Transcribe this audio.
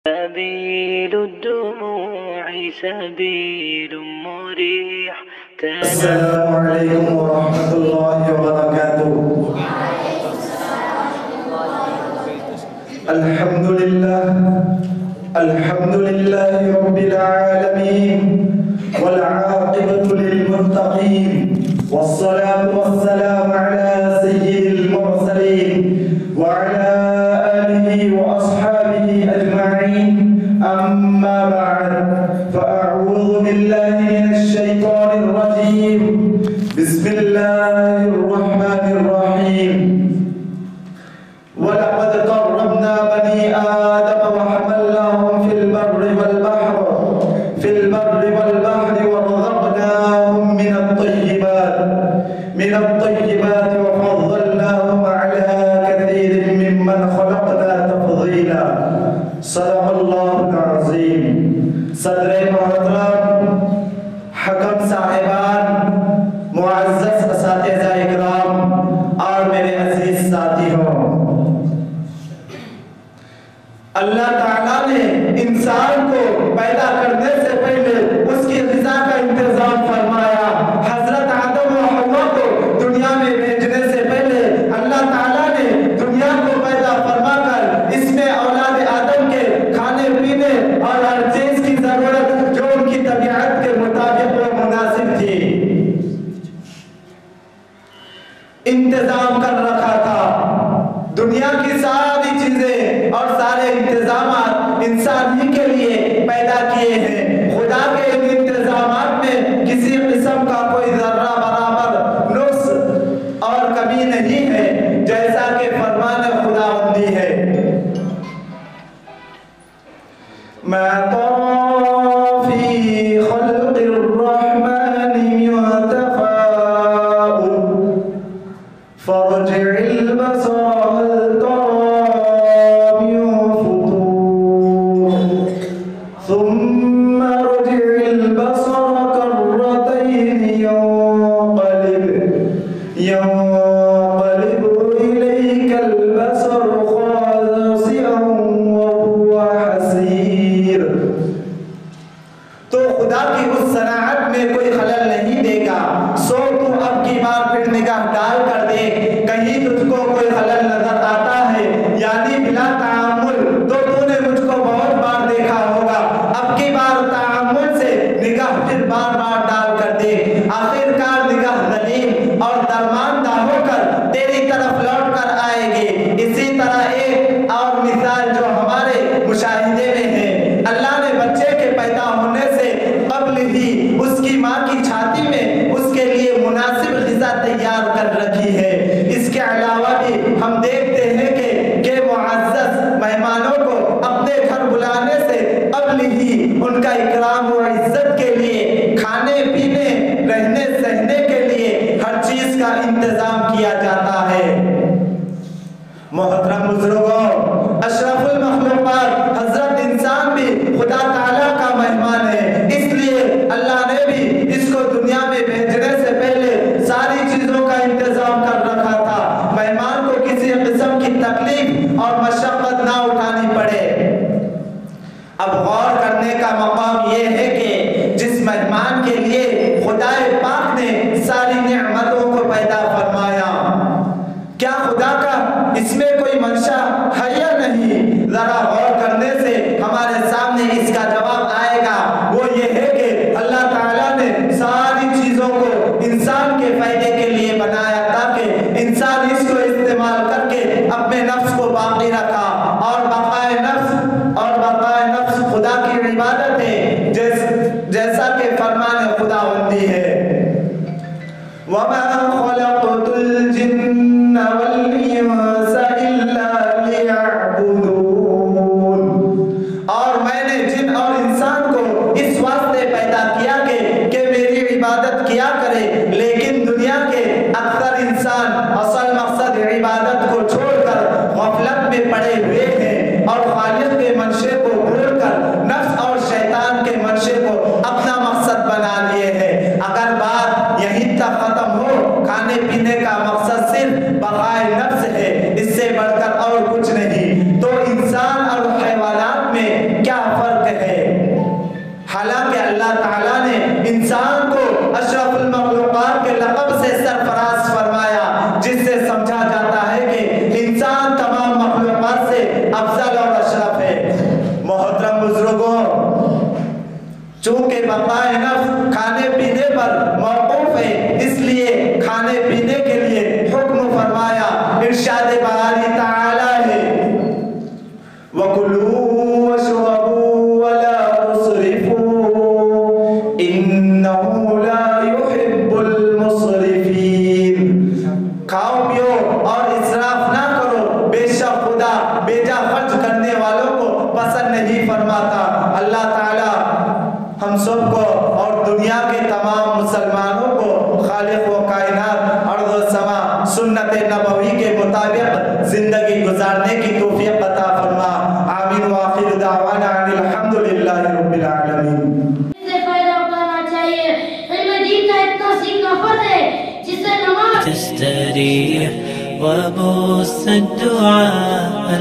سبيل الدموع سبيل مريح. السلام عليكم ورحمة الله وبركاته. الحمد لله رب العالمين والعاقبة للمتقين والصلاة والسلام على سيد المرسلين وعلى آله وأصحابه أجمعين. أما بعد فأعوذ بالله من الشيطان الرجيم. بسم الله الرحمن الرحيم. ولقد كرمنا بني آدم وحملناهم في البر والبحر ورزقناهم من الطيبات وفضلناهم على كثير ممن خلقنا تفضيلا. صدق الله العظيم. صدر محترم، حکم صاحبان، معزز اساتذہ اکرام اور میرے عزیز ساتھیوں، اللہ تعالیٰ نے انسان کو پیدا کرنے سے پہلے اس کی غذا کا انتظام فرمایا. حضرت آدم و حوا کو دنیا میں بھیجنے سے پہلے اللہ تعالیٰ نے دنیا کو پیدا فرما کر اس میں اولاد آدم کے کھانے پینے اور ہر چیز کی ضرورت جو ان کی طبیعت کے مطابق وہ مناسب تھی انتظام کر رکھا تھا. دنیا کی ساری چیزیں اور سارے انتظامات انسان ہی کے لیے پیدا کیے ہیں. خدا کے ان انتظامات میں کسی قسم کا کوئی ذرہ برابر نقص اور کمی نہیں ہے، جیسا کہ فرمان خداوندی ہے. ما طرا فی خلق الرحمن من تفاؤل فارجع البصر هل ترى من فطور ثم ارجع البصر كرتين ينقلب إليك البصر خاسئا وهو حسير. تو خدا کی اس صناعت میں کوئی خلل نہیں دے گا. سو تو اب کی بار پھر نگاہ ڈال کر دیکھ، کہیں تجھ کو کوئی خلل نظر آتا ہے یعنی بلا تعامل تو تو نے مجھ کو بہت بار دیکھا ہوگا. اب کی بار تعامل سے نگاہ پھر بار بار ڈال کر دیکھ. آخر کار نگاہ ذلیل اور درماندہ ہو کر تیری طرف لوٹ کر آئے گی. اسی طرح ایک اور مثال جو ہمارے مشاہدے میں ہے، اللہ نے بچے کے پیدا ہونے سے قبل ہی اس کی ماں کی چھاتی میں اس کے لیے مناسب غذا تیار کر رکھی ہے. اس کے علاوہ بھی ہم دیکھتے ہیں کہ معزز مہمانوں کو اپنے گھر بلانے سے قبل ہی ان کا اکرام و عزت کے لیے کھانے پینے رہنے سہنے کے لیے ہر چیز کا انتظام کیا جاتا ہے. محترم بزرگوں، اشرف المخلوقات حضرت انسان بھی خدا تعالیٰ کا مہمان ہے. اس لیے اللہ نے بھی اس کو دنیا میں بھیجنے سے پہلے ساری چیزوں کا انتظام کر رکھا تھا. مہمان کو کسی قسم کی تکلیف اور مشقت نہ اٹھانی پڑے. اب غور کرنے کا مقام یہ ہے کہ جس مہمان کے لیے خدا پاک نے ساری نعمتوں کو پیدا فرمایا، کیا خدا کا اس میں کوئی منشا ہے یا نہیں؟ ذرا غور کرنے سے ہمارے سامنے اس کا جواب آئے گا. وہ یہ ہے کہ اللہ تعالیٰ نے ساری چیزوں کو انسان کے فائدے کے لیے بنایا تاکہ انسان اس کو استعمال کر کے اپنے نفس کو باقی رکھا. اور بقائے نفس خدا کی عبادت ہے، جیسا کہ فرمان خداوندی ہے. وَمَا خَلَقْتُ الْجِنَّ وَالْإِنسَ إِلَّا لِيَعْبُدُونَ. اور میں نے جن اور انسان کو اس واسطے پیدا کیا کہ میری عبادت کیا کرے. لیکن دنیا کے اکثر انسان اصل مقصد عبادت کو چھوڑ کر غفلت میں پڑے ہوئے ہیں اور خالق کے منشے کو بھول کر نفس اور شیطان کے چونکہ بقائے نفس کھانے پینے پر موقوف ہے، اس لیے کھانے پینے کے لیے حکم فرمایا۔ ارشاد باری تعالی ہے وَكُلُوا وَاشْرَبُوا وَلَا تُسْرِفُوا إِنَّهُ لَا يُحِبُّ الْمُسْرِفِينَ۔ کھاؤ پیو اور اسراف نہ کرو، بے شک خدا بیجا خرچ کرنے والوں کو پسند نہیں فرماتا۔ اللہ تعالی ہم سب کو اور دنیا کے تمام مسلمانوں کو خالق و کائنات ارض و سما سنت نبوی کے مطابق زندگی گزارنے کی توفیق عطا فرما۔ آمین وآخر دعوانا ان الحمدللہ رب العالمین۔ سے فائدہ اٹھانا چاہیے، علم دین کا اتنا سیکھنا فرض ہے جس سے نماز تستريح وبث الدعاء